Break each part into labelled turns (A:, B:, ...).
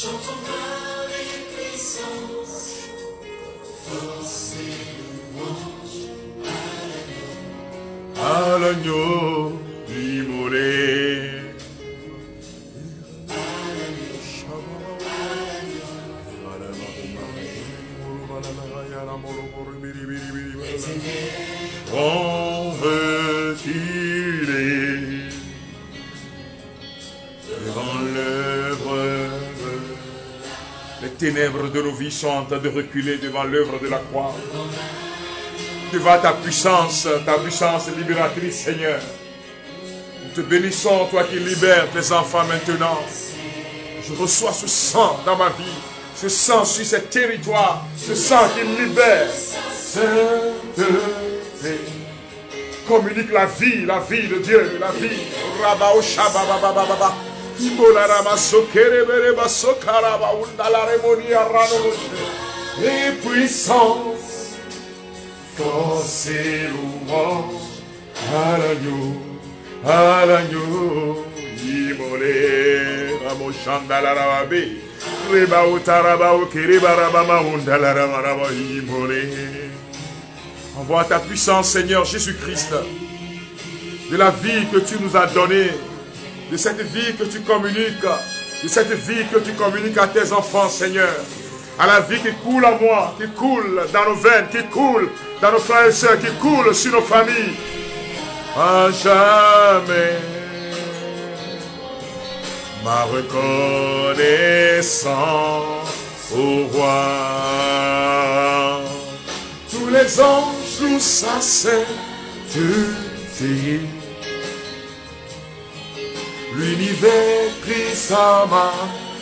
A: Chantons gloire et puissance, force et louange à l'agneau immolé. Retiré devant l'œuvre. Les ténèbres de nos vies sont en train de reculer devant l'œuvre de la croix. Devant ta puissance libératrice, Seigneur. Nous te bénissons, toi qui libères tes enfants maintenant. Je reçois ce sang dans ma vie, ce sang sur ces territoires, ce sang qui libère. Sainteté. Communique la vie de Dieu, la vie. Rabao Shabababababa. Et puissance, force et louange à l'agneau immolé. Ramoshandalarabé, Rebao Tarabao Kiribarabama Undalarama immolé. Envoie ta puissance, Seigneur Jésus-Christ, de la vie que tu nous as donnée, de cette vie que tu communiques, de cette vie que tu communiques à tes enfants, Seigneur, à la vie qui coule à moi, qui coule dans nos veines, qui coule dans nos frères et sœurs, qui coule sur nos familles, à jamais. Ma reconnaissance au roi. Tous les anges nous sa sainteté. L'univers prie sa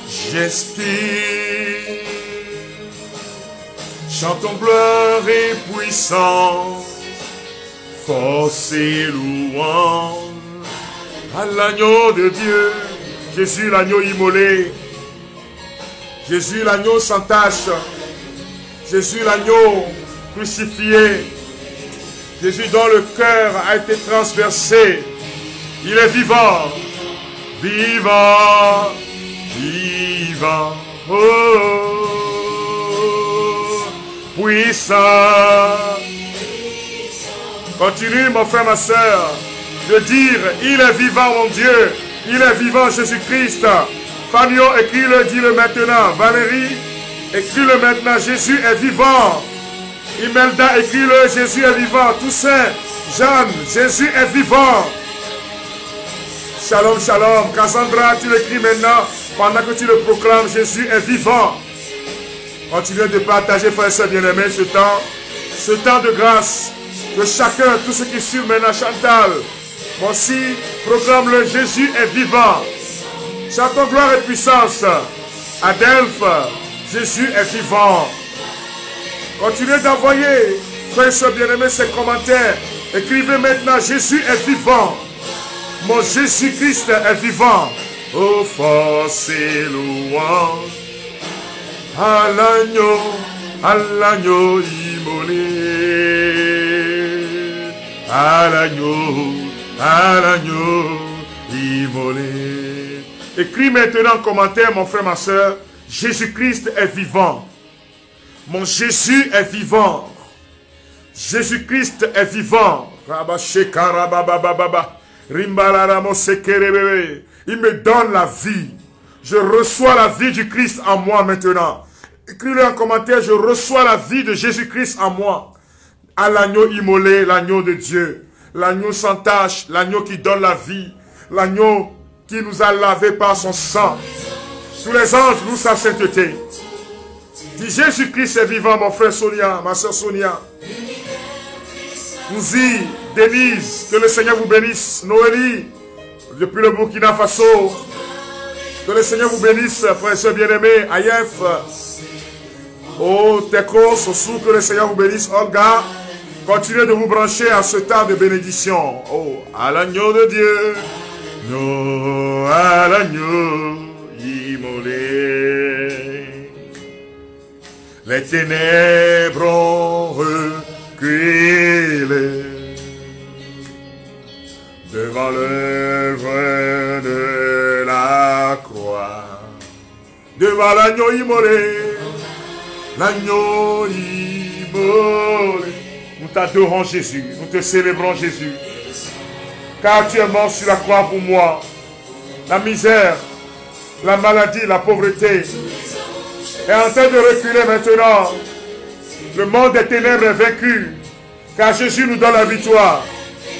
A: majesté. Chantons gloire et puissance, force et louange à l'agneau de Dieu. Jésus l'agneau immolé, Jésus l'agneau sans tache, Jésus l'agneau crucifié, Jésus dont le cœur a été transpercé. Il est vivant, vivant, vivant, oh, puissant. Continue mon frère, ma soeur, de dire, il est vivant mon Dieu. Il est vivant, Jésus-Christ. Fabio, écris-le, dis-le maintenant. Valérie, écris-le maintenant. Jésus est vivant. Imelda, écris-le. Jésus est vivant. Toussaint, Jeanne, Jésus est vivant. Shalom, shalom. Cassandra, tu l'écris maintenant. Pendant que tu le proclames, Jésus est vivant. Continuez de partager, frères et sœurs bien-aimés, ce temps de grâce. Que chacun, tous ceux qui suivent maintenant, Chantal, moi aussi, proclame-le, Jésus est vivant. Chantons gloire et puissance. Adelphe, Jésus est vivant. Continuez d'envoyer, frères et sœurs bien-aimés, ces commentaires. Écrivez maintenant, Jésus est vivant. Mon Jésus-Christ est vivant. Oh, force et louange à l'agneau immolé, à l'agneau immolé. Écris maintenant en commentaire, mon frère, ma soeur, Jésus-Christ est vivant. Mon Jésus est vivant. Jésus-Christ est vivant. Il me donne la vie. Je reçois la vie du Christ en moi maintenant. Écris-le en commentaire, je reçois la vie de Jésus-Christ en moi. À l'agneau immolé, l'agneau de Dieu. L'agneau sans tache, l'agneau qui donne la vie. L'agneau qui nous a lavé par son sang. Tous les anges nous sa sainteté. Dis Jésus-Christ est vivant, mon frère Sonia, ma soeur Sonia. Nouzi, Denise, que le Seigneur vous bénisse. Noélie, depuis le Burkina Faso. Que le Seigneur vous bénisse, frères et sœurs bien-aimés. Aïef. Oh, Tekos, Sosou, que le Seigneur vous bénisse. Olga, continuez de vous brancher à ce temps de bénédiction. Oh, à l'agneau de Dieu. Non, à l'agneau immolé. Les ténèbres ont reculé devant l'œuvre de la croix. devant l'agneau immolé. L'agneau immolé. Nous t'adorons Jésus, nous te célébrons Jésus. Car tu es mort sur la croix pour moi. La misère, la maladie, la pauvreté est en train de reculer maintenant. Le monde des ténèbres est vaincu. Car Jésus nous donne la victoire.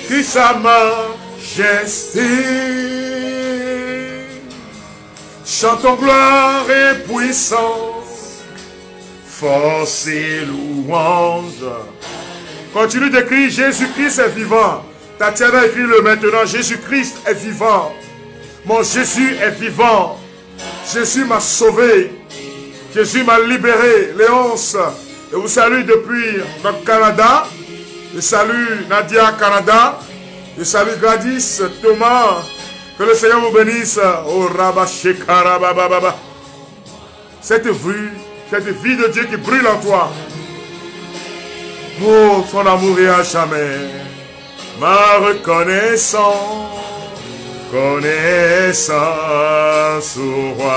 A: Christ sa majesté. Chantons gloire et puissance, force et louange. Continue d'écrire, Jésus-Christ est vivant. Tatiana écrit-le maintenant, Jésus-Christ est vivant. Mon Jésus est vivant. Jésus m'a sauvé. Jésus m'a libéré. Léonce, je vous salue depuis le Canada. Je salue Nadia Canada. Je salue Gladys, Thomas. Que le Seigneur vous bénisse. Oh Rabba. Cette vie de Dieu qui brûle en toi. Oh, son amour est à jamais. Ma reconnaissance, au roi.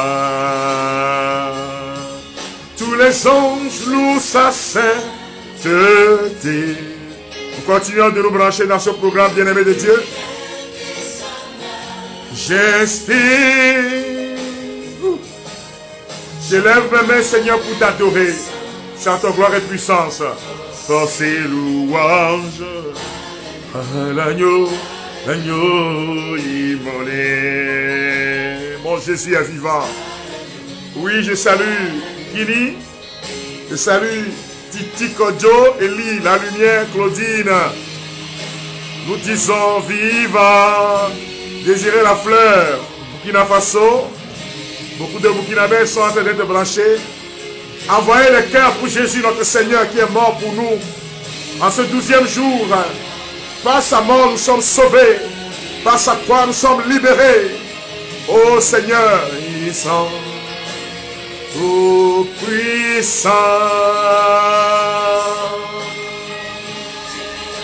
A: Tous les anges louent sa sainteté. Nous continuons de nous brancher dans ce programme, bien-aimé de Dieu. J'estime. Je lève mes mains, Seigneur, pour t'adorer. Chantons gloire et puissance. Force et louange. L'agneau immolé. Mon Jésus est vivant. Oui, je salue Kini. Je salue Titi Kodjo, Eli, la lumière, Claudine. Nous disons vivant. Désirez la fleur. Burkina Faso. Beaucoup de Burkinabés sont en train d'être branchés. Envoyez le cœur pour Jésus, notre Seigneur, qui est mort pour nous. En ce 12e jour, par sa mort, nous sommes sauvés. Par sa croix, nous sommes libérés. Ô Seigneur, ils sont tout puissants.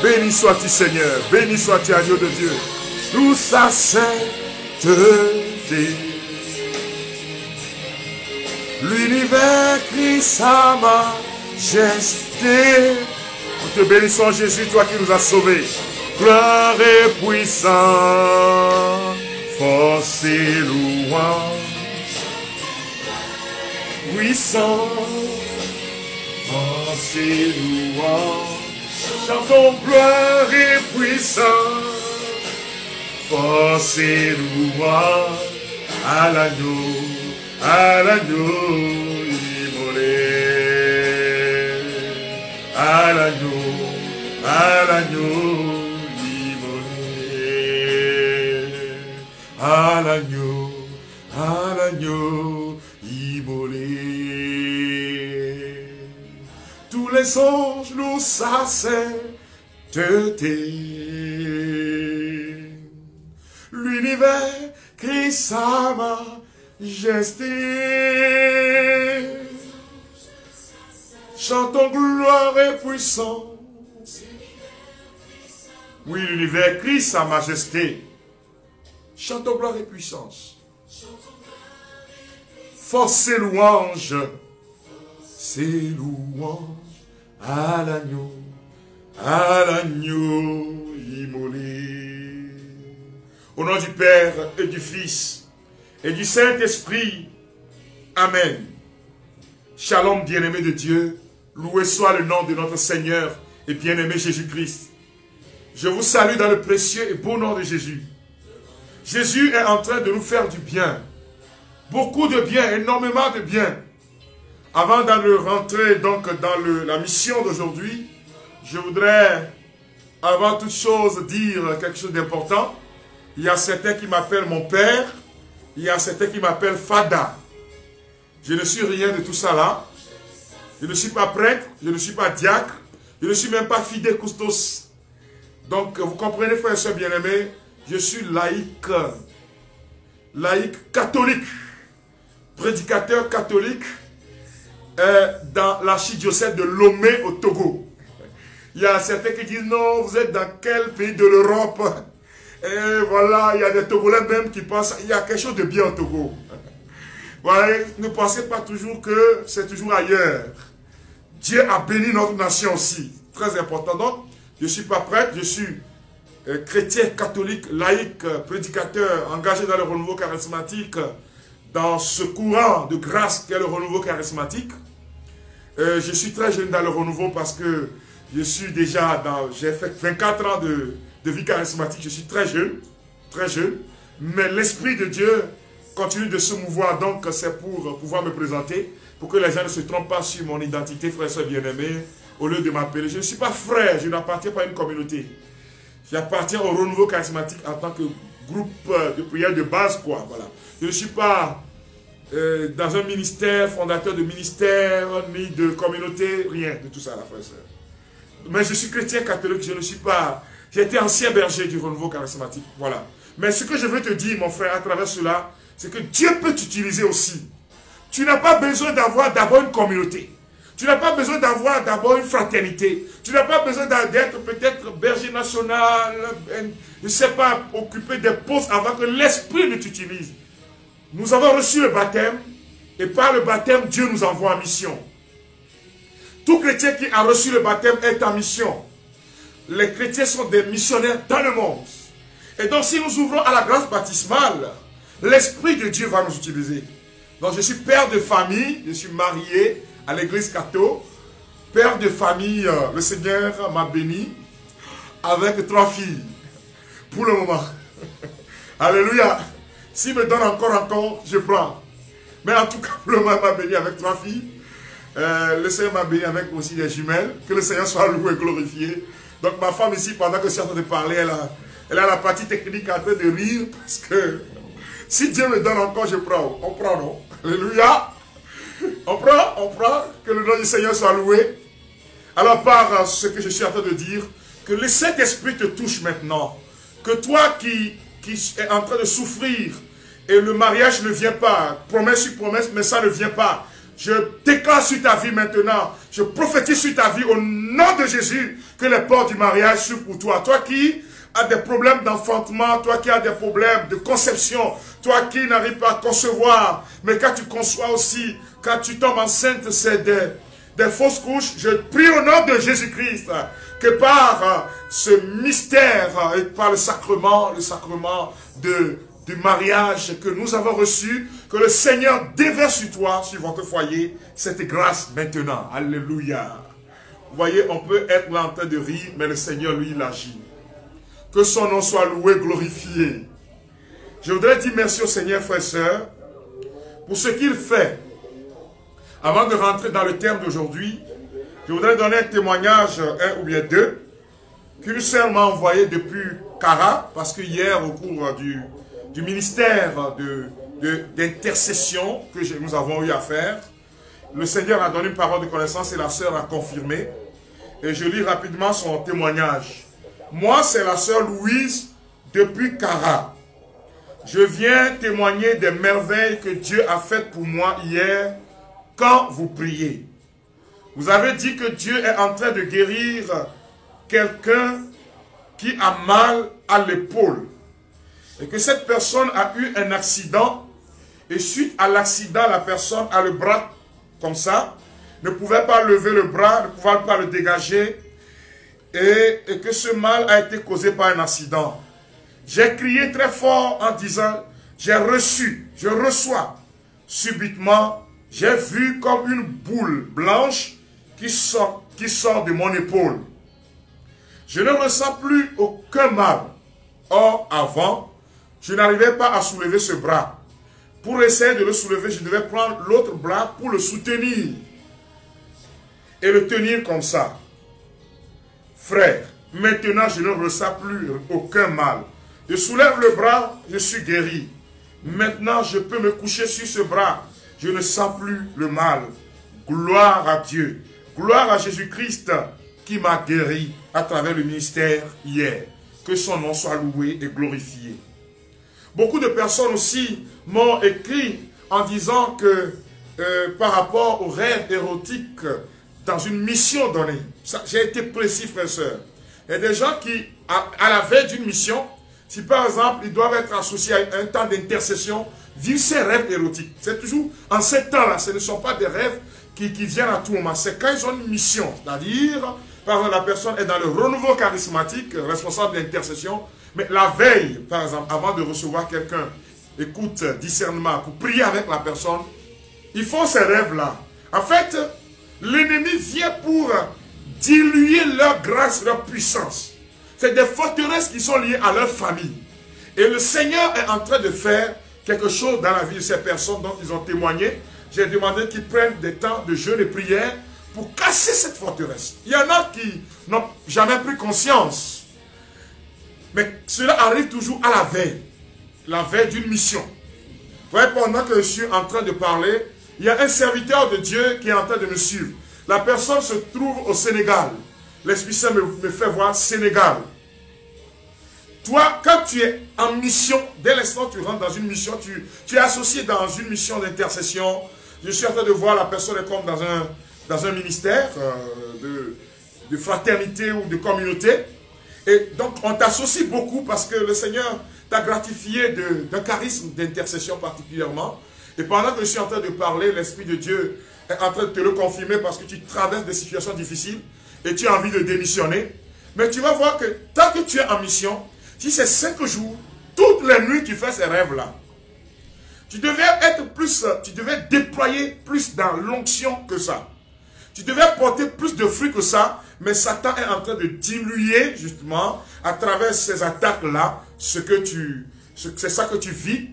A: Béni sois-tu, Seigneur. Béni sois-tu, agneau de Dieu. Nous sa sainteté. L'univers crie sa majesté. Nous te bénissons, Jésus, toi qui nous as sauvés. Gloire et puissance, force et louange. Puissant, force et louange. Chantons gloire et puissance, force et louange à l'agneau immolé, à l'agneau immolé, à l'agneau immolé. Tous les anges louent sa sainteté. L'univers crie sa majesté. Chantons gloire et puissance. Oui, l'univers crie sa majesté. Chantons gloire et puissance. Force et louange. C'est louange à l'agneau immolé. Au nom du Père et du Fils et du Saint-Esprit. Amen. Shalom, bien-aimé de Dieu. Loué soit le nom de notre Seigneur et bien-aimé Jésus-Christ. Je vous salue dans le précieux et beau nom de Jésus. Jésus est en train de nous faire du bien. Beaucoup de bien, énormément de bien. Avant de rentrer donc dans la mission d'aujourd'hui, je voudrais, avant toute chose, dire quelque chose d'important. Il y a certains qui m'appellent mon père, il y a certains qui m'appellent Fada. Je ne suis rien de tout ça là. Je ne suis pas prêtre, je ne suis pas diacre, je ne suis même pas fidèle custos. Donc, vous comprenez, frères et sœurs bien-aimés, je suis laïque catholique, prédicateur catholique dans l'archidiocèse de Lomé au Togo. Il y a certains qui disent, non, vous êtes dans quel pays de l'Europe? Et voilà, il y a des Togolais même qui pensent, il y a quelque chose de bien au Togo. Ouais, ne pensez pas toujours que c'est toujours ailleurs. Dieu a béni notre nation aussi. Très important. Donc, je ne suis pas prêtre, je suis chrétien, catholique, laïque, prédicateur, engagé dans le renouveau charismatique, dans ce courant de grâce qu'est le renouveau charismatique. Je suis très jeune dans le renouveau parce que je suis déjà dans... J'ai fait 24 ans de vie charismatique, je suis très jeune, mais l'Esprit de Dieu continue de se mouvoir, donc c'est pour pouvoir me présenter, pour que les gens ne se trompent pas sur mon identité, frère et soeur bien-aimé, au lieu de m'appeler. Je ne suis pas frère, je n'appartiens pas à une communauté. J'appartiens au renouveau charismatique en tant que groupe de prière de base, quoi, voilà. Je ne suis pas dans un ministère, fondateur de ministère, ni de communauté, rien de tout ça, la frère et soeur. Mais je suis chrétien catholique, je ne suis pas... J'ai été ancien berger du renouveau charismatique, voilà. Mais ce que je veux te dire, mon frère, à travers cela, c'est que Dieu peut t'utiliser aussi. Tu n'as pas besoin d'avoir d'abord une communauté. Tu n'as pas besoin d'avoir d'abord une fraternité. Tu n'as pas besoin d'être peut-être berger national, je ne sais pas, occuper des postes avant que l'Esprit ne t'utilise. Nous avons reçu le baptême, et par le baptême, Dieu nous envoie en mission. Tout chrétien qui a reçu le baptême est en mission. Les chrétiens sont des missionnaires dans le monde. Et donc, si nous ouvrons à la grâce baptismale, l'Esprit de Dieu va nous utiliser. Donc, je suis père de famille, je suis marié à l'église catholique. Père de famille, le Seigneur m'a béni avec 3 filles. Pour le moment. Alléluia. S'il me donne encore, je prends. Mais en tout cas, pour le moment, il m'a béni avec 3 filles. Le Seigneur m'a béni avec aussi des jumelles. Que le Seigneur soit loué et glorifié. Donc, ma femme ici, pendant que je suis en train de parler, elle a la partie technique en train de rire parce que si Dieu me donne encore, je prends. On prend, non? Alléluia. On prend. Que le nom du Seigneur soit loué. Alors, par ce que je suis en train de dire, que le Saint-Esprit te touche maintenant. Que toi qui es en train de souffrir et le mariage ne vient pas, promesse sur promesse, mais ça ne vient pas. Je déclare sur ta vie maintenant, je prophétise sur ta vie au nom de Jésus que les portes du mariage s'ouvrent pour toi. Toi qui as des problèmes d'enfantement, toi qui as des problèmes de conception, toi qui n'arrives pas à concevoir, mais quand tu conçois aussi, quand tu tombes enceinte, c'est des fausses couches. Je prie au nom de Jésus-Christ que par ce mystère et par le sacrement du mariage que nous avons reçu, que le Seigneur déverse sur toi, sur votre foyer, cette grâce maintenant. Alléluia. Vous voyez, on peut être là en train de rire, mais le Seigneur, lui, il agit. Que son nom soit loué, glorifié. Je voudrais dire merci au Seigneur, frères et sœurs, pour ce qu'il fait. Avant de rentrer dans le thème d'aujourd'hui, je voudrais donner un témoignage, un ou bien deux, qu'une sœur m'a envoyé depuis Cara, parce que hier, au cours du ministère d'intercession que nous avons eu à faire, le Seigneur a donné une parole de connaissance et la sœur a confirmé. Et je lis rapidement son témoignage. Moi, c'est la sœur Louise depuis Cara. Je viens témoigner des merveilles que Dieu a faites pour moi hier quand vous priez. Vous avez dit que Dieu est en train de guérir quelqu'un qui a mal à l'épaule. Et que cette personne a eu un accident. Et suite à l'accident, la personne a le bras comme ça. Ne pouvait pas lever le bras, ne pouvait pas le dégager. Et que ce mal a été causé par un accident. J'ai crié très fort en disant, j'ai reçu, je reçois. Subitement, j'ai vu comme une boule blanche qui sort de mon épaule. Je ne ressens plus aucun mal. Or, avant, je n'arrivais pas à soulever ce bras. Pour essayer de le soulever, je devais prendre l'autre bras pour le soutenir. Et le tenir comme ça. Frère, maintenant je ne ressens plus aucun mal. Je soulève le bras, je suis guéri. Maintenant, je peux me coucher sur ce bras. Je ne sens plus le mal. Gloire à Dieu. Gloire à Jésus-Christ qui m'a guéri à travers le ministère hier. Que son nom soit loué et glorifié. Beaucoup de personnes aussi m'ont écrit en disant que par rapport aux rêves érotiques dans une mission donnée, j'ai été précis, frères et sœurs. Il y a des gens qui, à la veille d'une mission, si par exemple ils doivent être associés à un temps d'intercession, vivre ces rêves érotiques. C'est toujours, en ces temps-là, ce ne sont pas des rêves qui viennent à tout moment. C'est quand ils ont une mission, c'est-à-dire, par exemple, la personne est dans le renouveau charismatique, responsable d'intercession, mais la veille, par exemple, avant de recevoir quelqu'un, écoute, discernement, pour prier avec la personne, ils font ces rêves-là. En fait, l'ennemi vient pour diluer leur grâce, leur puissance. C'est des forteresses qui sont liées à leur famille. Et le Seigneur est en train de faire quelque chose dans la vie de ces personnes dont ils ont témoigné. J'ai demandé qu'ils prennent des temps de jeûne et prière pour casser cette forteresse. Il y en a qui n'ont jamais pris conscience. Mais cela arrive toujours à la veille d'une mission. Vous voyez, pendant que je suis en train de parler, il y a un serviteur de Dieu qui est en train de me suivre. La personne se trouve au Sénégal. L'Esprit Saint me fait voir Sénégal. Toi, quand tu es en mission, dès l'instant où tu rentres dans une mission, tu es associé dans une mission d'intercession. Je suis en train de voir la personne est comme dans un ministère de fraternité ou de communauté. Et donc, on t'associe beaucoup parce que le Seigneur t'a gratifié d'un charisme d'intercession particulièrement. Et pendant que je suis en train de parler, l'Esprit de Dieu est en train de te le confirmer parce que tu traverses des situations difficiles et tu as envie de démissionner. Mais tu vas voir que tant que tu es en mission, si c'est 5 jours, toutes les nuits tu fais ces rêves-là. Tu devais déployer plus dans l'onction que ça. Tu devais porter plus de fruits que ça, mais Satan est en train de diluer justement à travers ces attaques-là c'est ça que tu vis.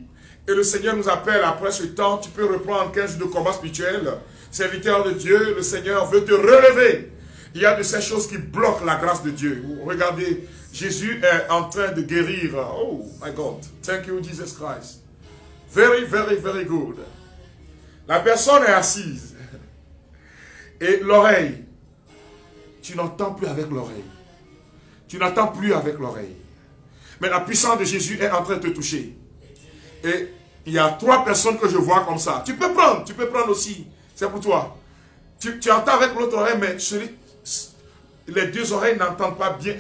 A: Et le Seigneur nous appelle après ce temps, tu peux reprendre 15 jours de combat spirituel. Serviteur de Dieu, le Seigneur veut te relever. Il y a de ces choses qui bloquent la grâce de Dieu. Regardez, Jésus est en train de guérir. Oh my God, thank you Jesus Christ. Very, very, very good. La personne est assise. Et l'oreille, tu n'entends plus avec l'oreille. Tu n'entends plus avec l'oreille. Mais la puissance de Jésus est en train de te toucher. Et il y a 3 personnes que je vois comme ça. Tu peux prendre aussi. C'est pour toi. Tu entends avec l'autre oreille, mais les 2 oreilles n'entendent pas bien.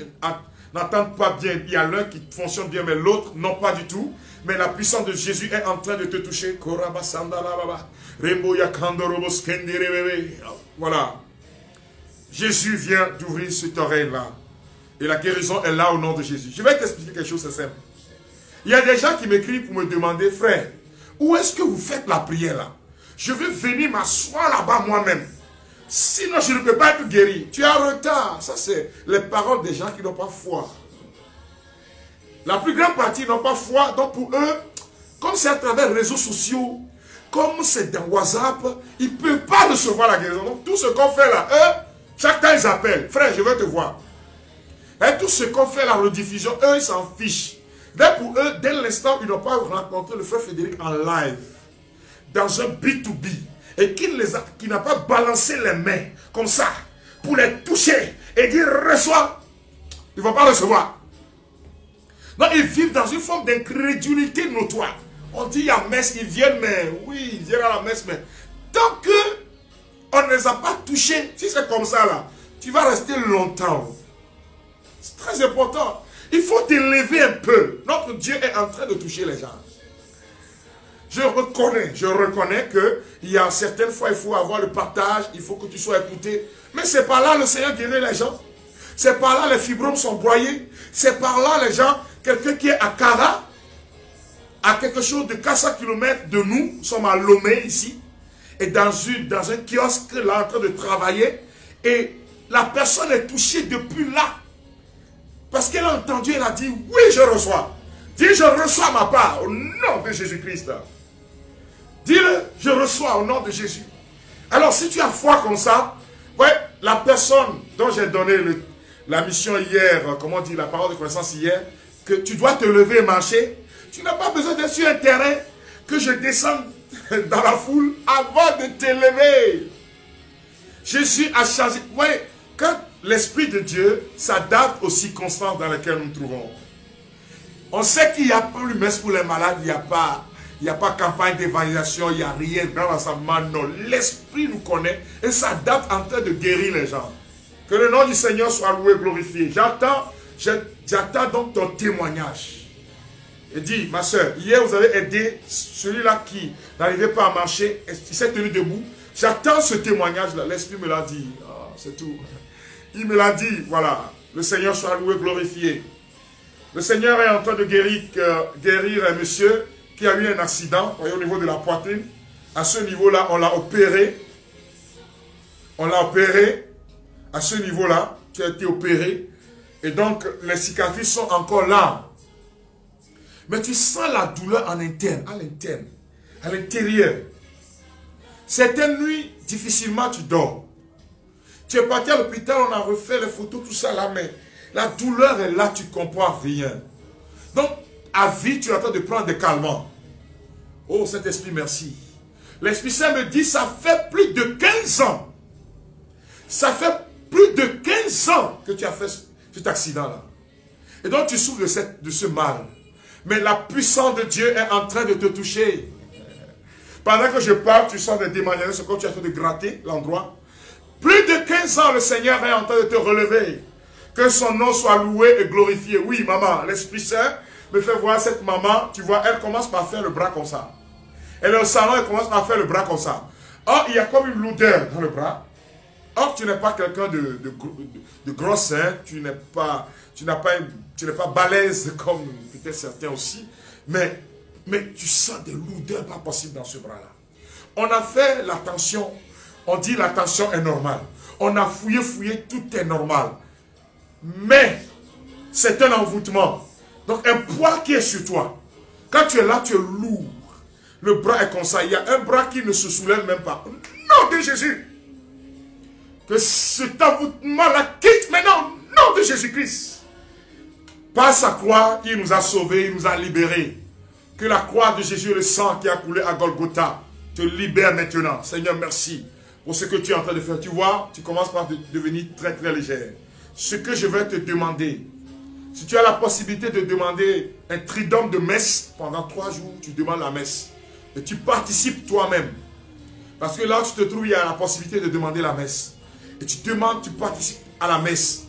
A: Il y a l'un qui fonctionne bien, mais l'autre, non pas du tout. Mais la puissance de Jésus est en train de te toucher. Voilà. Jésus vient d'ouvrir cette oreille-là. Et la guérison est là au nom de Jésus. Je vais t'expliquer quelque chose, c'est simple. Il y a des gens qui m'écrivent pour me demander, frère, où est-ce que vous faites la prière là? Je veux venir m'asseoir là-bas moi-même. Sinon, je ne peux pas être guéri. Tu es en retard. Ça, c'est les paroles des gens qui n'ont pas foi. La plus grande partie n'ont pas foi. Donc, pour eux, comme c'est à travers les réseaux sociaux, comme c'est dans WhatsApp, ils ne peuvent pas recevoir la guérison. Donc, tout ce qu'on fait là, eux, chaque temps, ils appellent. Frère, je veux te voir. Et tout ce qu'on fait, la rediffusion, eux, ils s'en fichent. Mais pour eux, dès l'instant où ils n'ont pas rencontré le frère Frédéric en live, dans un B2B, et qui n'a pas balancé les mains comme ça, pour les toucher et dire reçois, ils ne vont pas recevoir. Donc ils vivent dans une forme d'incrédulité notoire. On dit il y a messe, ils viennent, mais oui, ils viennent à la messe, mais tant qu'on ne les a pas touchés, si c'est comme ça là, tu vas rester longtemps. C'est très important. Il faut t'élever un peu. Notre Dieu est en train de toucher les gens. Je reconnais qu'il y a certaines fois, il faut avoir le partage, il faut que tu sois écouté. Mais c'est par là le Seigneur guérit les gens. C'est par là les fibromes sont broyés. C'est par là les gens, quelqu'un qui est à Kara, à quelque chose de 400 km de nous, nous sommes à Lomé ici, et dans un kiosque là en train de travailler, et la personne est touchée depuis là. Parce qu'elle a entendu, elle a dit, oui, je reçois. Dis, je reçois ma part au nom de Jésus-Christ. Dis-le, je reçois au nom de Jésus. Alors, si tu as foi comme ça, ouais, la personne dont j'ai donné la mission hier, comment dire, la parole de connaissance hier, que tu dois te lever et marcher, tu n'as pas besoin d'être sur un terrain, que je descende dans la foule avant de t'élever. Jésus a changé. Ouais, quand l'Esprit de Dieu s'adapte aux circonstances dans lesquelles nous nous trouvons. On sait qu'il n'y a plus messe pour les malades, il n'y a pas campagne d'évangélisation, il n'y a rien dans l'ensemble. Non, l'Esprit nous connaît et s'adapte en train de guérir les gens. Que le nom du Seigneur soit loué et glorifié. J'attends donc ton témoignage. et dit, ma soeur, hier vous avez aidé celui-là qui n'arrivait pas à marcher, il s'est tenu debout. J'attends ce témoignage-là. L'Esprit me l'a dit. Oh, c'est tout. Il me l'a dit, voilà. Le Seigneur soit loué, glorifié. Le Seigneur est en train de guérir un monsieur qui a eu un accident, voyez, au niveau de la poitrine. À ce niveau-là, on l'a opéré. On l'a opéré. À ce niveau-là, tu as été opéré. Et donc, les cicatrices sont encore là. Mais tu sens la douleur en interne, à l'intérieur. Certaines nuits, difficilement tu dors. Tu es parti à l'hôpital, on a refait les photos, tout ça là, mais la douleur est là, tu ne comprends rien. Donc, à vie, tu es en train de prendre des calmants. Oh, Saint-Esprit, merci. L'Esprit Saint me dit, ça fait plus de 15 ans. Ça fait plus de 15 ans que tu as fait cet accident-là. Et donc, tu souffres de ce mal. Mais la puissance de Dieu est en train de te toucher. Pendant que je parle, tu sens des démanières, c'est comme tu as fait de gratter l'endroit. Plus de 15 ans, le Seigneur est en train de te relever. Que son nom soit loué et glorifié. Oui, maman, l'Esprit Saint me fait voir cette maman. Tu vois, elle commence par faire le bras comme ça. Elle est au salon, elle commence par faire le bras comme ça. Or, il y a comme une lourdeur dans le bras. Or, tu n'es pas quelqu'un de gros sein. Tu n'es pas balèze comme peut-être certains aussi. Mais tu sens des lourdeurs pas possibles dans ce bras-là. On a fait la tension. On dit la tension est normale. On a fouillé, tout est normal. Mais c'est un envoûtement. Donc un poids qui est sur toi. Quand tu es là, tu es lourd. Le bras est comme ça. Il y a un bras qui ne se soulève même pas. Nom de Jésus. Que cet envoûtement-là quitte maintenant. Nom de Jésus-Christ. Par sa croix, il nous a sauvés, il nous a libérés. Que la croix de Jésus et le sang qui a coulé à Golgotha te libère maintenant. Seigneur, merci pour ce que tu es en train de faire. Tu vois, tu commences par devenir très très légère. Ce que je vais te demander, si tu as la possibilité de demander un tridome de messe, pendant 3 jours, tu demandes la messe. Et tu participes toi-même. Parce que là où tu te trouves, il y a la possibilité de demander la messe. Et tu demandes, tu participes à la messe.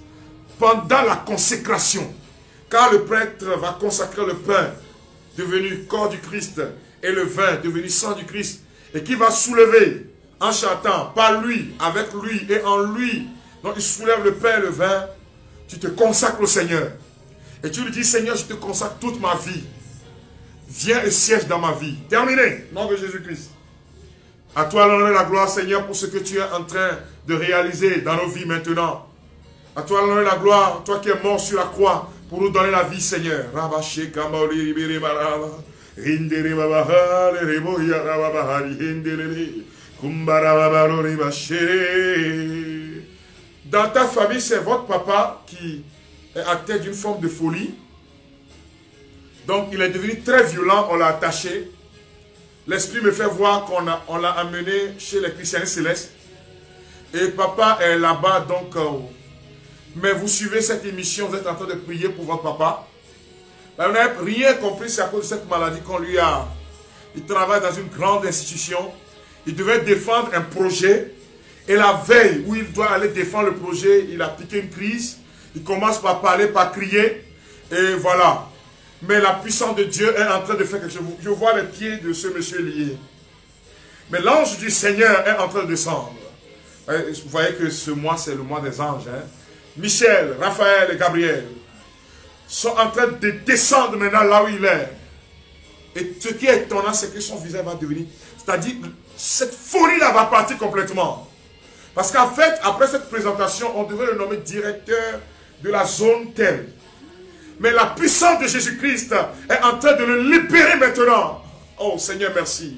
A: Pendant la consécration, car le prêtre va consacrer le pain, devenu corps du Christ, et le vin, devenu sang du Christ, et qui va soulever, en chantant, par lui, avec lui et en lui. Donc il soulève le pain et le vin, tu te consacres au Seigneur. Et tu lui dis, Seigneur, je te consacre toute ma vie. Viens et siège dans ma vie. Terminé, nom de Jésus-Christ. À toi l'honneur et la gloire, Seigneur, pour ce que tu es en train de réaliser dans nos vies maintenant. À toi l'honneur et la gloire, toi qui es mort sur la croix, pour nous donner la vie, Seigneur. Dans ta famille, c'est votre papa qui est atteint d'une forme de folie. Donc, il est devenu très violent, on l'a attaché. L'Esprit me fait voir qu'on l'a amené chez les chrétiens célestes. Et papa est là-bas, donc... mais vous suivez cette émission, vous êtes en train de prier pour votre papa. Mais vous n'avez rien compris, c'est à cause de cette maladie qu'on lui a... Il travaille dans une grande institution. Il devait défendre un projet. Et la veille où il doit aller défendre le projet, il a piqué une crise. Il commence par parler, par crier. Et voilà. Mais la puissance de Dieu est en train de faire quelque chose. Je vois les pieds de ce monsieur liés. Mais l'ange du Seigneur est en train de descendre. Vous voyez que ce mois, c'est le mois des anges. Hein? Michel, Raphaël et Gabriel sont en train de descendre maintenant là où il est. Et ce qui est étonnant, c'est que son visage va devenir... C'est-à-dire, cette folie-là va partir complètement. Parce qu'en fait, après cette présentation, on devait le nommer directeur de la zone telle. Mais la puissance de Jésus-Christ est en train de le libérer maintenant. Oh Seigneur, merci.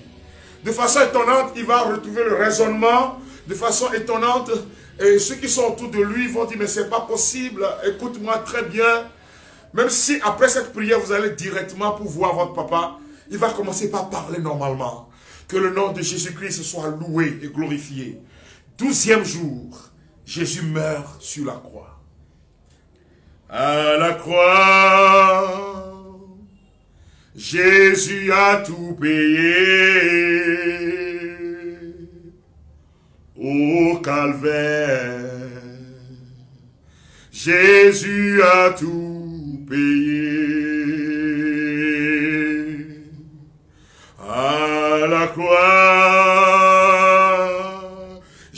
A: De façon étonnante, il va retrouver le raisonnement. De façon étonnante, et ceux qui sont autour de lui vont dire, mais c'est pas possible, écoute-moi très bien. Même si après cette prière, vous allez directement pour voir votre papa, il va commencer par parler normalement. Que le nom de Jésus-Christ soit loué et glorifié. 12e jour, Jésus meurt sur la croix. À la croix, Jésus a tout payé. Au calvaire, Jésus a tout payé.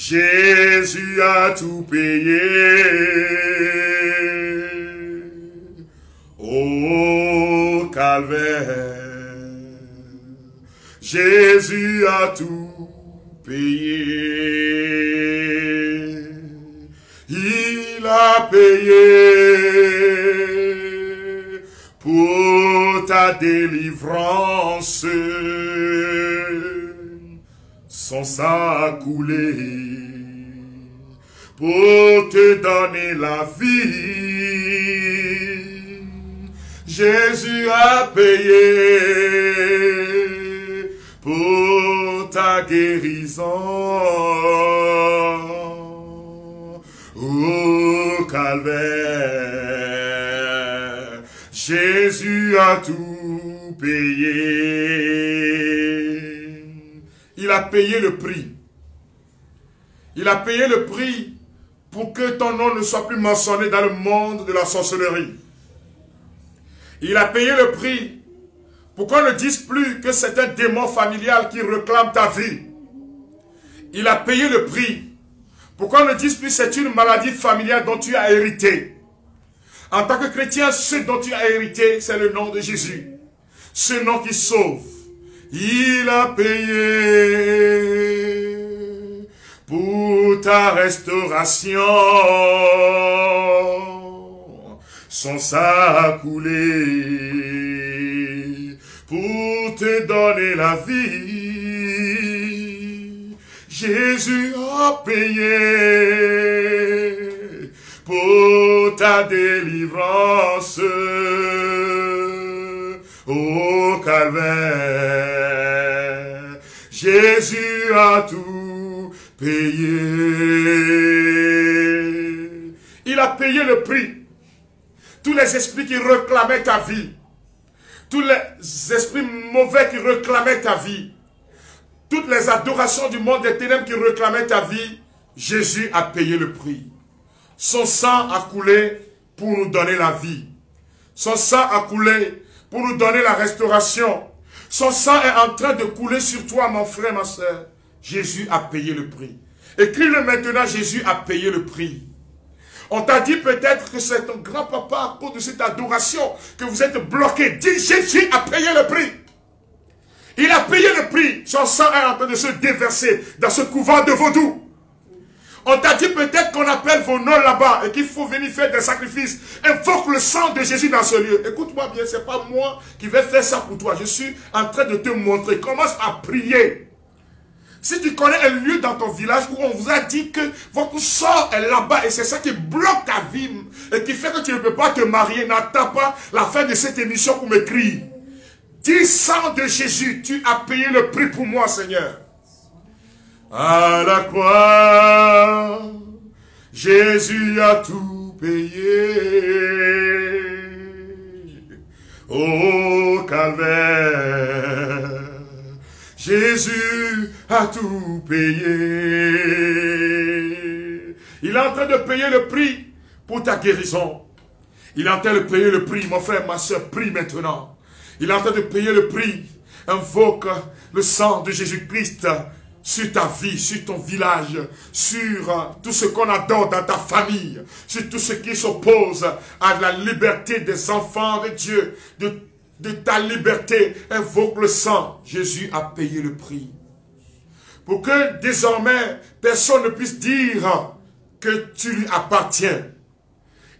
A: Jésus a tout payé. Au calvaire, Jésus a tout payé. Il a payé pour ta délivrance. Son sang a coulé pour te donner la vie. Jésus a payé pour ta guérison. Au calvaire, Jésus a tout payé. Il a payé le prix. Il a payé le prix pour que ton nom ne soit plus mentionné dans le monde de la sorcellerie. Il a payé le prix pour qu'on ne dise plus que c'est un démon familial qui réclame ta vie. Il a payé le prix pour qu'on ne dise plus que c'est une maladie familiale dont tu as hérité. En tant que chrétien, ce dont tu as hérité, c'est le nom de Jésus. Ce nom qui sauve. Il a payé pour ta restauration. Son sang a coulé pour te donner la vie. Jésus a payé pour ta délivrance. Au calvaire, Jésus a tout payé. Il a payé le prix. Tous les esprits qui réclamaient ta vie, tous les esprits mauvais qui réclamaient ta vie, toutes les adorations du monde des ténèbres qui réclamaient ta vie, Jésus a payé le prix. Son sang a coulé pour nous donner la vie. Son sang a coulé pour nous donner la restauration. Son sang est en train de couler sur toi, mon frère, ma soeur. Jésus a payé le prix. Écris-le maintenant, Jésus a payé le prix. On t'a dit peut-être que c'est ton grand-papa à cause de cette adoration que vous êtes bloqué. Dis, Jésus a payé le prix. Il a payé le prix. Son sang est en train de se déverser dans ce couvent de vaudou. On t'a dit peut-être qu'on appelle vos noms là-bas et qu'il faut venir faire des sacrifices. Invoque le sang de Jésus dans ce lieu. Écoute-moi bien, ce n'est pas moi qui vais faire ça pour toi. Je suis en train de te montrer. Commence à prier. Si tu connais un lieu dans ton village où on vous a dit que votre sort est là-bas et c'est ça qui bloque ta vie et qui fait que tu ne peux pas te marier, n'attends pas la fin de cette émission pour m'écrire. Dis, sang de Jésus, tu as payé le prix pour moi, Seigneur. À la croix, Jésus a tout payé. Au calvaire, Jésus a tout payé. Il est en train de payer le prix pour ta guérison. Il est en train de payer le prix, mon frère, ma soeur, prie maintenant. Il est en train de payer le prix. Invoque le sang de Jésus-Christ sur ta vie, sur ton village, sur tout ce qu'on adore dans ta famille, sur tout ce qui s'oppose à la liberté des enfants de Dieu, de ta liberté. Invoque le sang. Jésus a payé le prix. Pour que désormais, personne ne puisse dire que tu lui appartiens.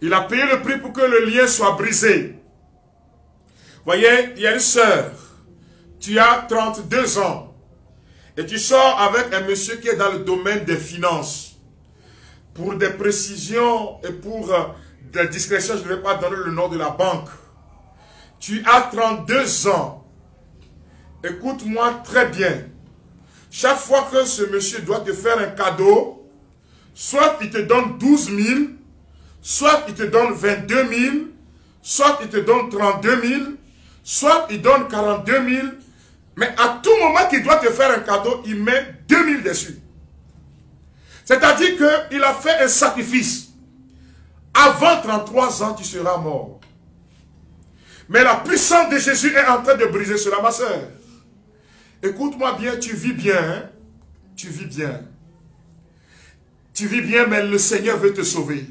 A: Il a payé le prix pour que le lien soit brisé. Voyez, il y a une sœur. Tu as 32 ans. Et tu sors avec un monsieur qui est dans le domaine des finances. Pour des précisions et pour des discrétions, je ne vais pas donner le nom de la banque. Tu as 32 ans. Écoute-moi très bien. Chaque fois que ce monsieur doit te faire un cadeau, soit il te donne 12 000, soit il te donne 22 000, soit il te donne 32 000, soit il donne 42 000, mais à tout moment qu'il doit te faire un cadeau, il met 2 000 dessus. C'est-à-dire qu'il a fait un sacrifice. Avant 33 ans, tu seras mort. Mais la puissance de Jésus est en train de briser cela, ma soeur. Écoute-moi bien, tu vis bien. Hein? Tu vis bien. Tu vis bien, mais le Seigneur veut te sauver.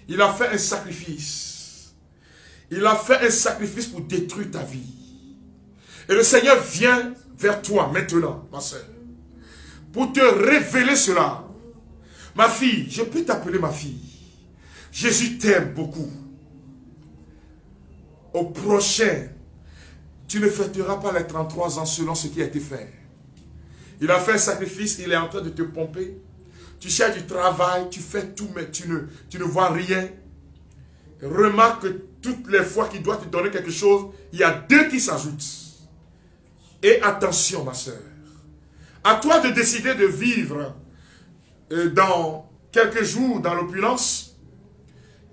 A: Il a fait un sacrifice. Il a fait un sacrifice pour détruire ta vie. Et le Seigneur vient vers toi maintenant, ma soeur, pour te révéler cela. Ma fille, je peux t'appeler ma fille. Jésus t'aime beaucoup. Au prochain, tu ne fêteras pas les 33 ans selon ce qui a été fait. Il a fait un sacrifice, il est en train de te pomper. Tu cherches du travail, tu fais tout, mais tu ne vois rien. Remarque que toutes les fois qu'il doit te donner quelque chose, il y a deux qui s'ajoutent. Et attention, ma soeur. À toi de décider de vivre dans quelques jours dans l'opulence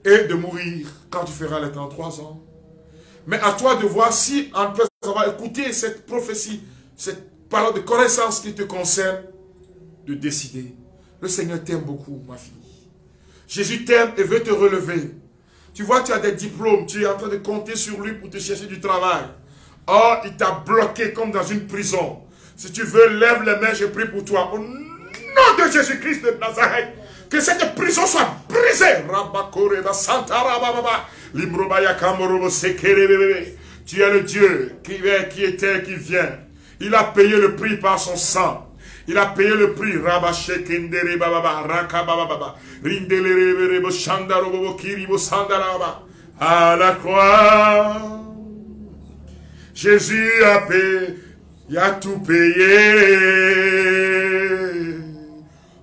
A: et de mourir quand tu feras les 33 ans. Mais à toi de voir si, en plus d'avoir écouté cette prophétie, cette parole de connaissance qui te concerne, de décider. Le Seigneur t'aime beaucoup, ma fille. Jésus t'aime et veut te relever. Tu vois, tu as des diplômes, tu es en train de compter sur lui pour te chercher du travail. Oh, il t'a bloqué comme dans une prison. Si tu veux, lève les mains, je prie pour toi. Au nom de Jésus-Christ de Nazareth, que cette prison soit brisée. Tu es le Dieu qui était, qui vient. Il a payé le prix par son sang. Il a payé le prix. À la croix, Jésus a payé, il a tout payé.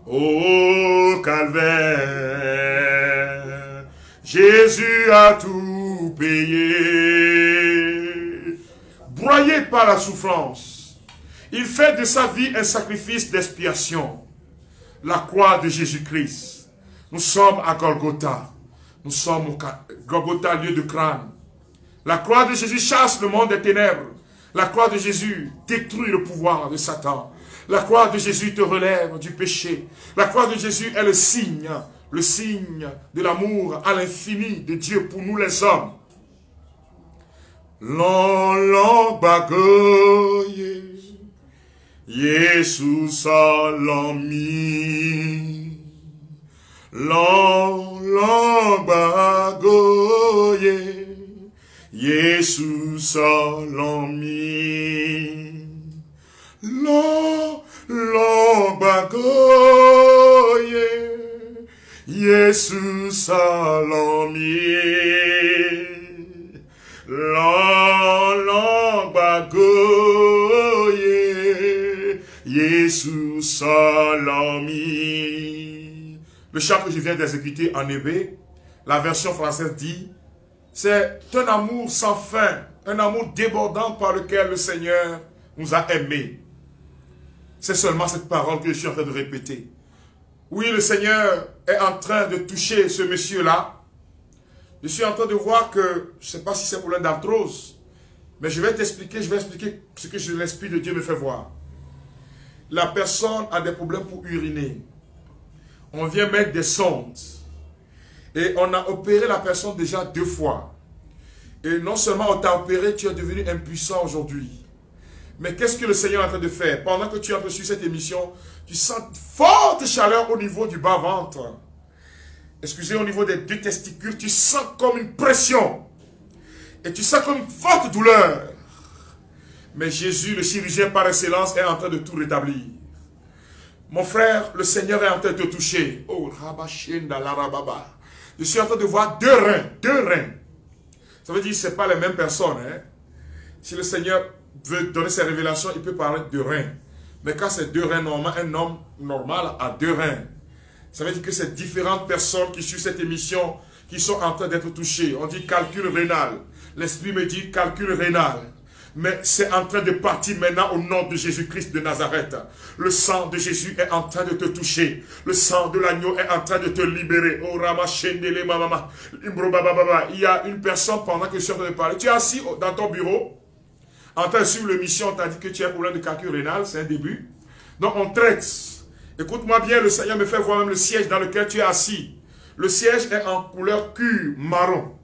A: Au calvaire, Jésus a tout payé. Broyé par la souffrance, il fait de sa vie un sacrifice d'expiation. La croix de Jésus-Christ. Nous sommes à Golgotha. Nous sommes au Golgotha, lieu de crâne. La croix de Jésus chasse le monde des ténèbres. La croix de Jésus détruit le pouvoir de Satan. La croix de Jésus te relève du péché. La croix de Jésus est le signe de l'amour à l'infini de Dieu pour nous les hommes. L'on bagoye, Jesus alami. L'on bagoye, Jesus alami. L'on bagoye, Jesus alami. L'on bagoye, Jesus alami. Le chant que je viens d'exécuter en hébreu, la version française dit, c'est un amour sans fin, un amour débordant par lequel le Seigneur nous a aimés. C'est seulement cette parole que je suis en train de répéter. Oui, le Seigneur est en train de toucher ce monsieur-là. Je suis en train de voir que, je ne sais pas si c'est pour l'arthrose, mais je vais expliquer ce que l'Esprit de Dieu me fait voir. La personne a des problèmes pour uriner. On vient mettre des sondes. Et on a opéré la personne déjà 2 fois. Et non seulement on t'a opéré, tu es devenu impuissant aujourd'hui. Mais qu'est-ce que le Seigneur est en train de faire? Pendant que tu as reçu cette émission, tu sens une forte chaleur au niveau du bas-ventre. Excusez, au niveau des 2 testicules, tu sens comme une pression. Et tu sens comme une forte douleur. Mais Jésus, le chirurgien par excellence, est en train de tout rétablir. Mon frère, le Seigneur est en train de te toucher. Oh, Rabashenda la Rababa. Je suis en train de voir 2 reins. 2 reins. Ça veut dire que ce n'est pas les mêmes personnes. Hein? Si le Seigneur veut donner ses révélations, il peut parler de reins. Mais quand c'est 2 reins normaux, un homme normal a 2 reins. Ça veut dire que c'est différentes personnes qui suivent cette émission qui sont en train d'être touchées. On dit calcul rénal. L'Esprit me dit calcul rénal. Mais c'est en train de partir maintenant au nom de Jésus-Christ de Nazareth. Le sang de Jésus est en train de te toucher. Le sang de l'agneau est en train de te libérer. Oh, Ramachendele Mamama. Il y a une personne pendant que je suis en train de parler. Tu es assis dans ton bureau. En train de suivre l'émission, on t'a dit que tu as un problème de calcul rénal. C'est un début. Donc on traite. Écoute-moi bien, le Seigneur me fait voir même le siège dans lequel tu es assis. Le siège est en couleur cuir marron.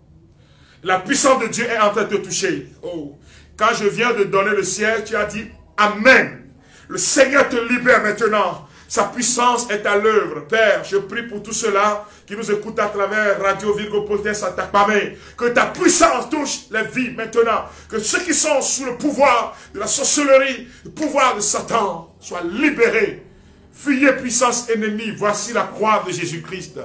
A: La puissance de Dieu est en train de te toucher. Oh. Quand je viens de donner le siège, tu as dit Amen. Le Seigneur te libère maintenant. Sa puissance est à l'œuvre. Père, je prie pour tous ceux-là qui nous écoutent à travers Radio Virgo Polten Satakpame. Que ta puissance touche les vies maintenant. Que ceux qui sont sous le pouvoir de la sorcellerie, le pouvoir de Satan, soient libérés. Fuyez puissance ennemie. Voici la croix de Jésus-Christ.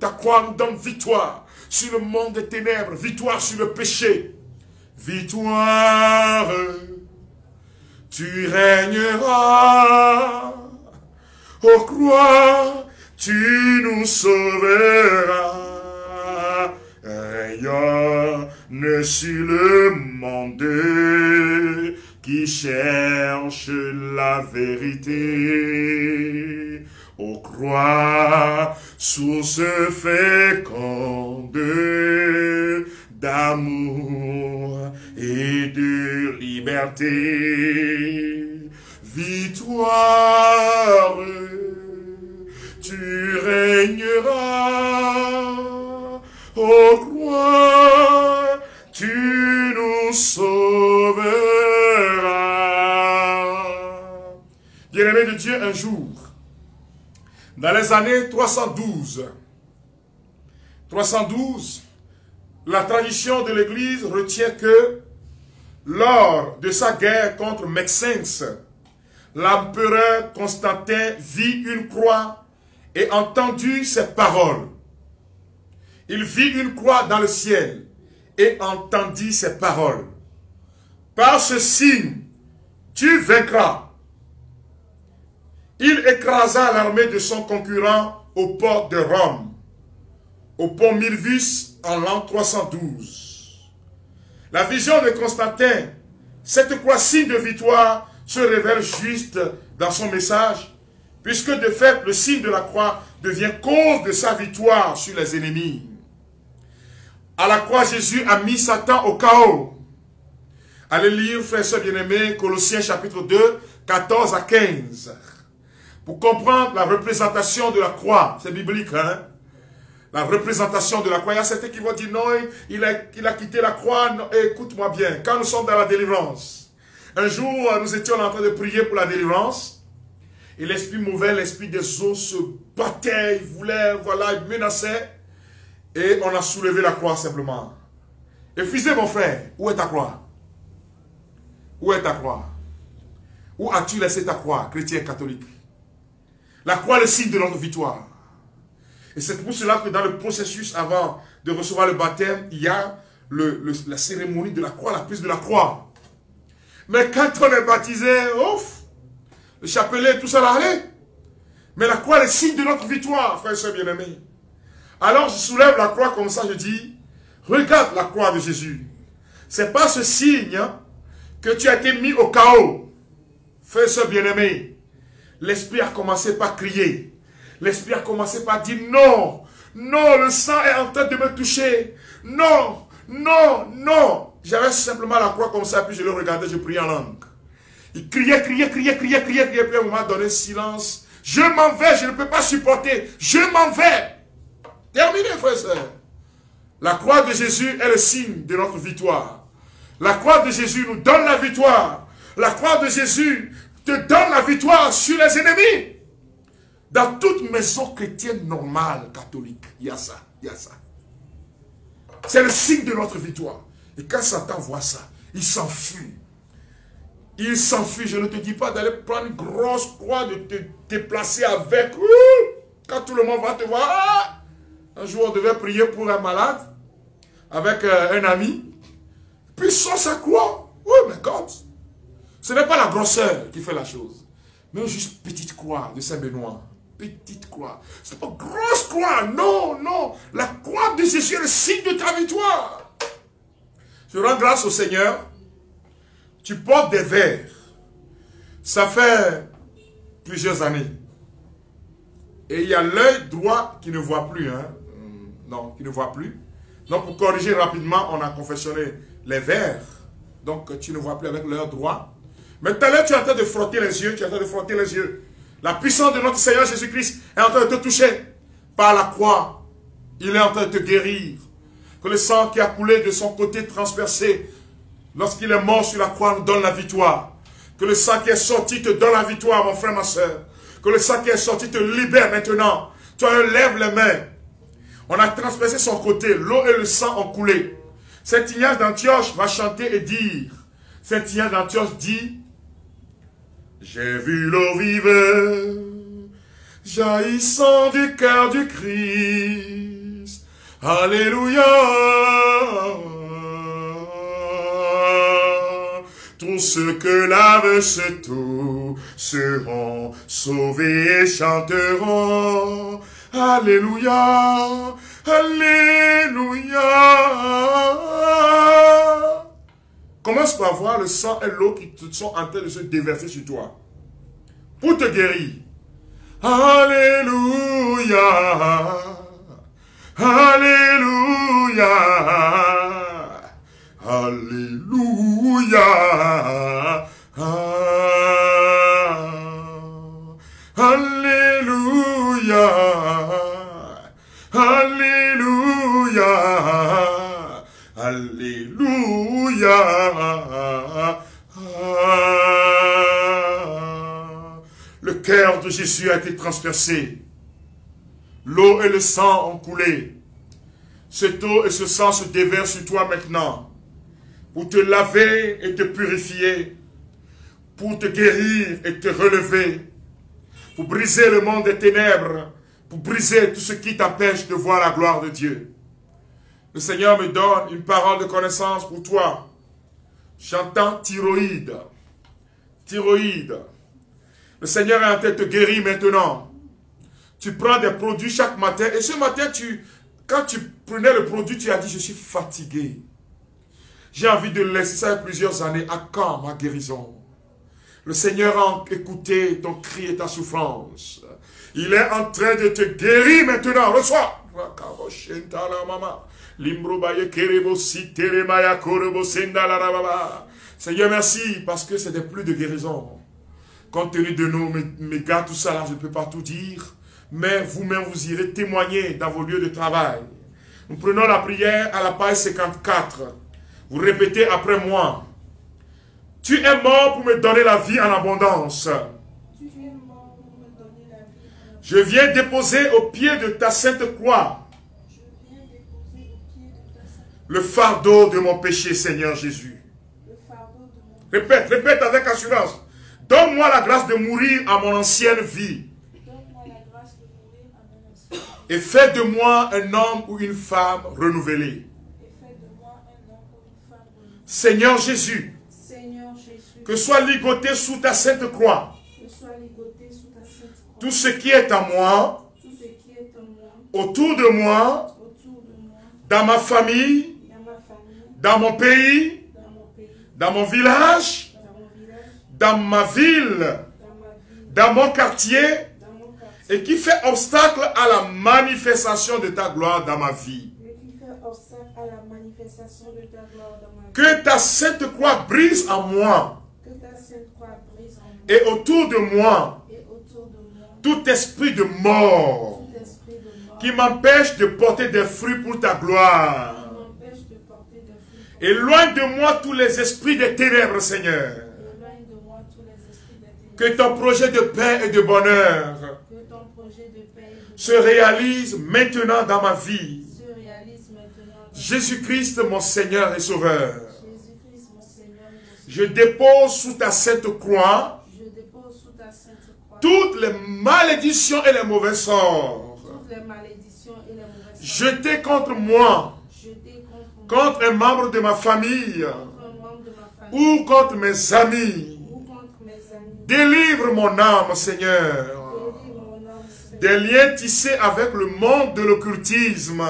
A: Ta croix nous donne victoire sur le monde des ténèbres, victoire sur le péché. Victoire, tu régneras, ô croix, tu nous sauveras, rayonne sur le monde qui cherche la vérité, ô croix, source féconde d'amour et de liberté. Victoire, tu régneras, ô croix, tu nous sauveras. Bien-aimé de Dieu, un jour, dans les années 312, la tradition de l'Église retient que lors de sa guerre contre Maxence, l'empereur Constantin vit une croix et entendit ses paroles. Il vit une croix dans le ciel et entendit ses paroles. Par ce signe, tu vaincras. Il écrasa l'armée de son concurrent aux portes de Rome, au pont Milvius en l'an 312. La vision de Constantin, cette croix signe de victoire, se révèle juste dans son message, puisque de fait, le signe de la croix devient cause de sa victoire sur les ennemis. À la croix, Jésus a mis Satan au chaos. Allez lire, frères et sœurs bien-aimés, Colossiens chapitre 2, 14 à 15. Pour comprendre la représentation de la croix, c'est biblique, hein? La représentation de la croix. Il y a certains qui vont dire non, il a quitté la croix. Écoute-moi bien, quand nous sommes dans la délivrance, un jour nous étions en train de prier pour la délivrance, et l'esprit mauvais, l'esprit des eaux se battait, il voulait, voilà, il menaçait, et on a soulevé la croix simplement. Et fils, mon frère, où est ta croix? Où est ta croix? Où as-tu laissé ta croix, chrétien catholique? La croix est le signe de notre victoire. Et c'est pour cela que dans le processus avant de recevoir le baptême, il y a la cérémonie de la croix, la prise de la croix. Mais quand on est baptisé, ouf, le chapelet, tout ça là, allez. Mais la croix est le signe de notre victoire, frères et sœurs bien-aimés. Alors je soulève la croix comme ça, je dis, regarde la croix de Jésus. C'est pas ce signe que tu as été mis au chaos. Frères et sœurs bien-aimés, l'esprit a commencé par crier. L'esprit a commencé par dire non, non, le sang est en train de me toucher. Non, non, non. J'avais simplement la croix comme ça, puis je le regardais, je priais en langue. Il criait, puis à un moment donné, silence. Je m'en vais, je ne peux pas supporter. Je m'en vais. Terminé, frère et sœurs. La croix de Jésus est le signe de notre victoire. La croix de Jésus nous donne la victoire. La croix de Jésus te donne la victoire sur les ennemis. Dans toute maison chrétienne normale, catholique, il y a ça, il y a ça. C'est le signe de notre victoire. Et quand Satan voit ça, il s'enfuit. Il s'enfuit. Je ne te dis pas d'aller prendre une grosse croix, de te déplacer avec. Quand tout le monde va te voir. Un jour, on devait prier pour un malade avec un ami. Puis il sort sa croix. Oh, mais God. Ce n'est pas la grosseur qui fait la chose. Mais juste petite croix de Saint-Benoît. Petite croix. Ce n'est pas grosse croix. Non, non. La croix de Jésus est le signe de ta victoire. Je rends grâce au Seigneur. Tu portes des verres. Ça fait plusieurs années. Et il y a l'œil droit qui ne voit plus. Hein? Non, qui ne voit plus. Donc pour corriger rapidement, on a confectionné les verres. Donc tu ne vois plus avec l'œil droit. Mais tout à l'heure, tu es en train de frotter les yeux. Tu es en train de frotter les yeux. La puissance de notre Seigneur Jésus-Christ est en train de te toucher par la croix. Il est en train de te guérir. Que le sang qui a coulé de son côté transpercé lorsqu'il est mort sur la croix, nous donne la victoire. Que le sang qui est sorti te donne la victoire, mon frère, ma soeur. Que le sang qui est sorti te libère maintenant. Toi, lève les mains. On a transpercé son côté. L'eau et le sang ont coulé. Saint Ignace d'Antioche va chanter et dire. Saint Ignace d'Antioche dit. J'ai vu l'eau vive, jaillissant du cœur du Christ. Alléluia. Tous ceux que lavent cette eau seront sauvés et chanteront. Alléluia, alléluia. Commence par voir le sang et l'eau qui sont en train de se déverser sur toi. Pour te guérir. Alléluia, alléluia. Alléluia. Alléluia. Alléluia. Alléluia. Le cœur de Jésus a été transpercé. L'eau et le sang ont coulé. Cette eau et ce sang se déversent sur toi maintenant. Pour te laver et te purifier, pour te guérir et te relever, pour briser le monde des ténèbres, pour briser tout ce qui t'empêche de voir la gloire de Dieu. Le Seigneur me donne une parole de connaissance pour toi. J'entends thyroïde. Thyroïde. Le Seigneur est en train de te guérir maintenant. Tu prends des produits chaque matin et ce matin, quand tu prenais le produit, tu as dit, je suis fatigué. J'ai envie de laisser ça il y a plusieurs années. À quand ma guérison? Le Seigneur a écouté ton cri et ta souffrance. Il est en train de te guérir maintenant. Reçois. Seigneur, merci parce que ce n'est plus de guérison. Compte tenu de mes gars, tout ça là, je ne peux pas tout dire. Mais vous-même, vous irez témoigner dans vos lieux de travail. Nous prenons la prière à la page 54. Vous répétez après moi. Tu es mort pour me donner la vie en abondance. Je viens déposer au pied de ta sainte croix le fardeau de mon péché, Seigneur Jésus. Répète, répète avec assurance. Donne-moi la grâce de mourir à mon ancienne vie. Et fais de moi un homme ou une femme renouvelée. Seigneur Jésus, que soit ligoté sous ta sainte croix tout ce qui est en moi, autour de moi, dans ma famille, dans mon pays, dans mon village, dans ma ville, dans mon quartier, et qui fait obstacle à la manifestation de ta gloire dans ma vie. Que ta sainte croix brise en moi et autour de moi tout esprit de mort qui m'empêche de porter des fruits pour ta gloire. Éloigne de moi tous les esprits des ténèbres, Seigneur. Que ton projet de paix et de bonheur se réalise maintenant dans ma vie. Jésus-Christ, mon Seigneur et Sauveur. Je dépose sous ta sainte croix toutes les malédictions et les mauvais sorts jetées contre moi, contre un membre de ma famille ou contre mes amis. Délivre mon âme, Seigneur, des liens tissés avec le monde de l'occultisme,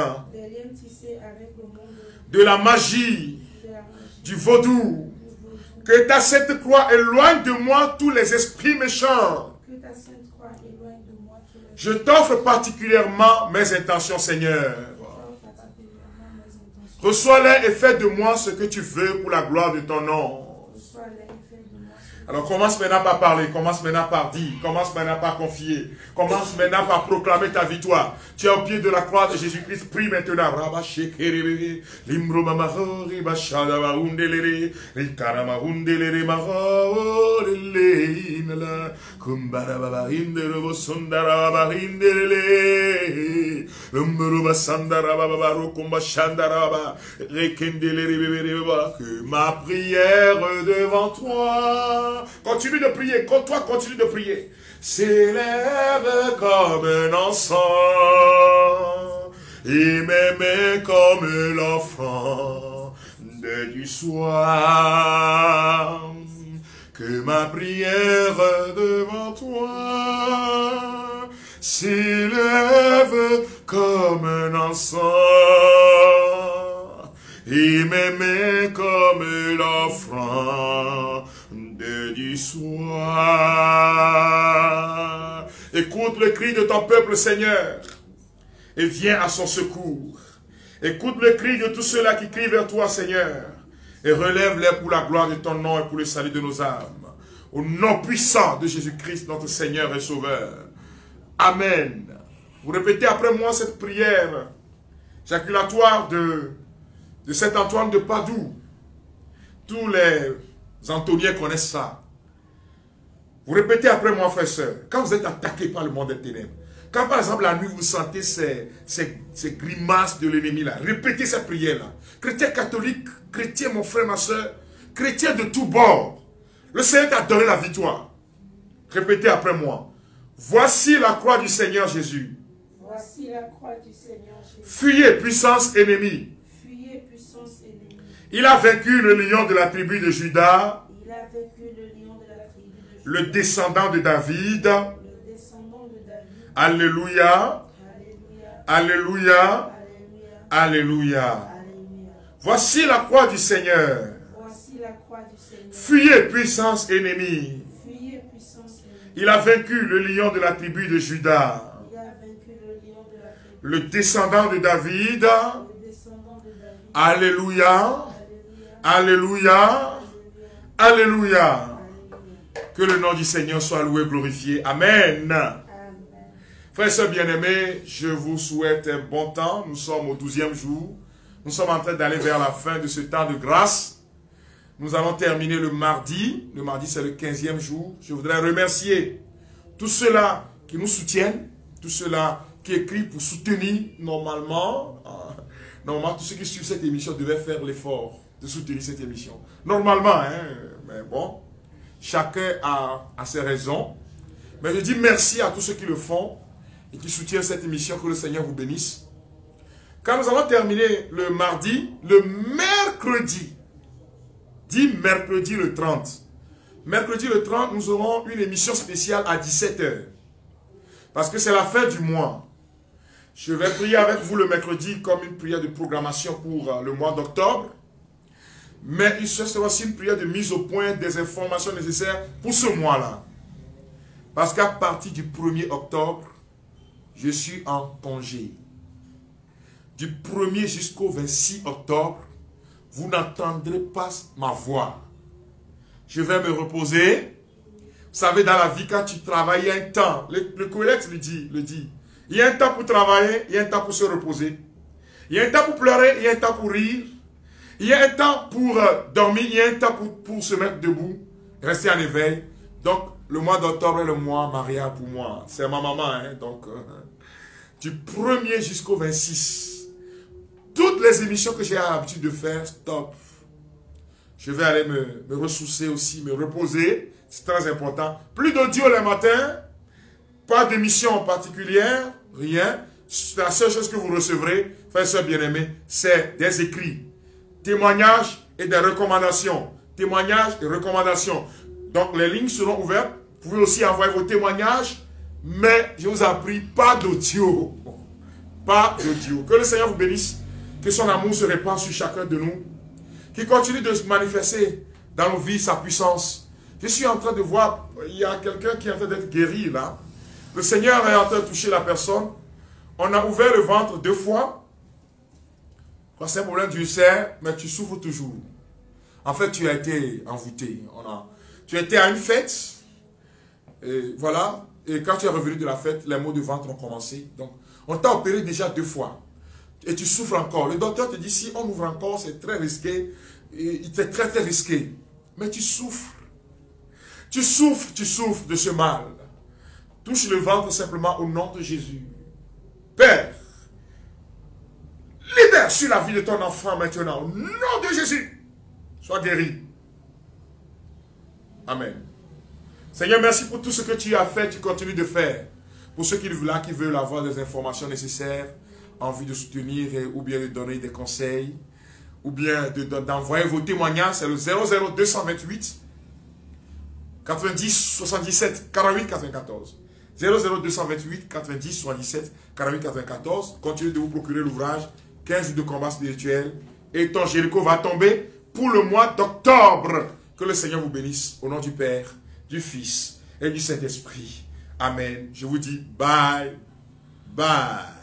A: de la magie, du vaudou. Que ta sainte croix éloigne de moi tous les esprits méchants. Je t'offre particulièrement mes intentions, Seigneur. Reçois-les et fais de moi ce que tu veux pour la gloire de ton nom. Alors commence maintenant par parler, commence maintenant par dire, commence maintenant par confier, commence maintenant par proclamer ta victoire. Tu es au pied de la croix de Jésus-Christ, prie maintenant. Que ma prière devant toi, continue de prier, toi continue de prier, s'élève comme un encens et m'aime comme l'enfant du soir. Que ma prière devant toi s'élève comme un encens et m'aimer comme l'offrande du soir. Écoute le cri de ton peuple, Seigneur, et viens à son secours. Écoute le cri de tous ceux-là qui crient vers toi, Seigneur, et relève-les pour la gloire de ton nom et pour le salut de nos âmes. Au nom puissant de Jésus-Christ, notre Seigneur et Sauveur. Amen. Vous répétez après moi cette prière jaculatoire de Saint Antoine de Padoue. Tous les Antoniens connaissent ça. Vous répétez après moi, frères et sœurs. Quand vous êtes attaqué par le monde des ténèbres, quand par exemple la nuit vous sentez ces grimaces de l'ennemi là, répétez cette prière là. Chrétien catholique, chrétien mon frère, ma soeur, chrétien de tous bords, le Seigneur t'a donné la victoire. Répétez après moi. Voici la croix du Seigneur Jésus.
B: Voici la croix du Seigneur Jésus.
A: Fuyez, puissance ennemie.
B: Fuyez, puissance ennemie.
A: Il a vaincu le lion de la tribu de Juda.
B: Il a vaincu le lion de la tribu de Juda.
A: Le descendant de David.
B: Le descendant de David.
A: Alléluia.
B: Alléluia.
A: Alléluia. Alléluia. Voici la croix du Seigneur.
B: Voici la croix du Seigneur.
A: Fuyez, puissance ennemie.
B: Fuyez, puissance ennemie.
A: Il a vaincu le lion de la tribu de Juda.
B: Il a vaincu le lion de la tribu.
A: Le descendant de David.
B: Le descendant de David.
A: Alléluia. Alléluia. Alléluia. Que le nom du Seigneur soit loué, glorifié. Amen. Frères et sœurs bien-aimés, je vous souhaite un bon temps. Nous sommes au 12e jour. Nous sommes en train d'aller vers la fin de ce temps de grâce. Nous allons terminer le mardi. Le mardi, c'est le 15e jour. Je voudrais remercier tous ceux-là qui nous soutiennent, tous ceux-là qui écrivent pour soutenir normalement. Normalement, tous ceux qui suivent cette émission devaient faire l'effort de soutenir cette émission. Normalement, hein, mais bon, chacun a ses raisons. Mais je dis merci à tous ceux qui le font et qui soutiennent cette émission. Que le Seigneur vous bénisse. Quand nous allons terminer le mardi, le mercredi, dit mercredi le 30. Mercredi le 30, nous aurons une émission spéciale à 17 h. Parce que c'est la fin du mois. Je vais prier avec vous le mercredi comme une prière de programmation pour le mois d'octobre. Mais il sera aussi une prière de mise au point des informations nécessaires pour ce mois-là. Parce qu'à partir du 1er octobre, je suis en congé. Du 1er jusqu'au 26 octobre, vous n'entendrez pas ma voix. Je vais me reposer. Vous savez, dans la vie, quand tu travailles, il y a un temps. Le collègue le dit. Il y a un temps pour travailler, il y a un temps pour se reposer. Il y a un temps pour pleurer, il y a un temps pour rire. Il y a un temps pour dormir, il y a un temps pour se mettre debout, rester en éveil. Donc, le mois d'octobre est le mois mariage pour moi. C'est ma maman, hein, donc du 1er jusqu'au 26. Toutes les émissions que j'ai l'habitude de faire, stop. Je vais aller me ressourcer aussi, me reposer. C'est très important. Plus d'audio le matin, pas d'émission particulière, rien. La seule chose que vous recevrez, frères et sœurs bien-aimés, c'est des écrits, témoignages et des recommandations. Témoignages et recommandations. Donc les lignes seront ouvertes. Vous pouvez aussi envoyer vos témoignages, mais je vous en prie, pas d'audio. Pas d'audio. Que le Seigneur vous bénisse. Que son amour se répande sur chacun de nous. Qu'il continue de se manifester dans nos vies sa puissance. Je suis en train de voir, il y a quelqu'un qui est en train d'être guéri là. Le Seigneur est en train de toucher la personne. On a ouvert le ventre 2 fois. C'est un problème d'ulcère, mais tu souffres toujours. En fait, tu as été envoûté. Tu étais à une fête, et voilà, et quand tu es revenu de la fête, les maux de ventre ont commencé. Donc, on t'a opéré déjà 2 fois. Et tu souffres encore. Le docteur te dit, si on ouvre encore, c'est très risqué. C'est très, très risqué. Mais tu souffres. Tu souffres de ce mal. Touche le ventre simplement au nom de Jésus. Père, libère sur la vie de ton enfant maintenant. Au nom de Jésus. Sois guéri. Amen. Seigneur, merci pour tout ce que tu as fait, tu continues de faire. Pour ceux qui veulent avoir des informations nécessaires, envie de soutenir ou bien de donner des conseils, ou bien d'envoyer vos témoignages, c'est le 00228 90 77 48 94. 00228 90 77 48 94. Continuez de vous procurer l'ouvrage 15 jours de combat spirituel et ton Jéricho va tomber pour le mois d'octobre. Que le Seigneur vous bénisse au nom du Père, du Fils et du Saint-Esprit. Amen. Je vous dis bye, bye.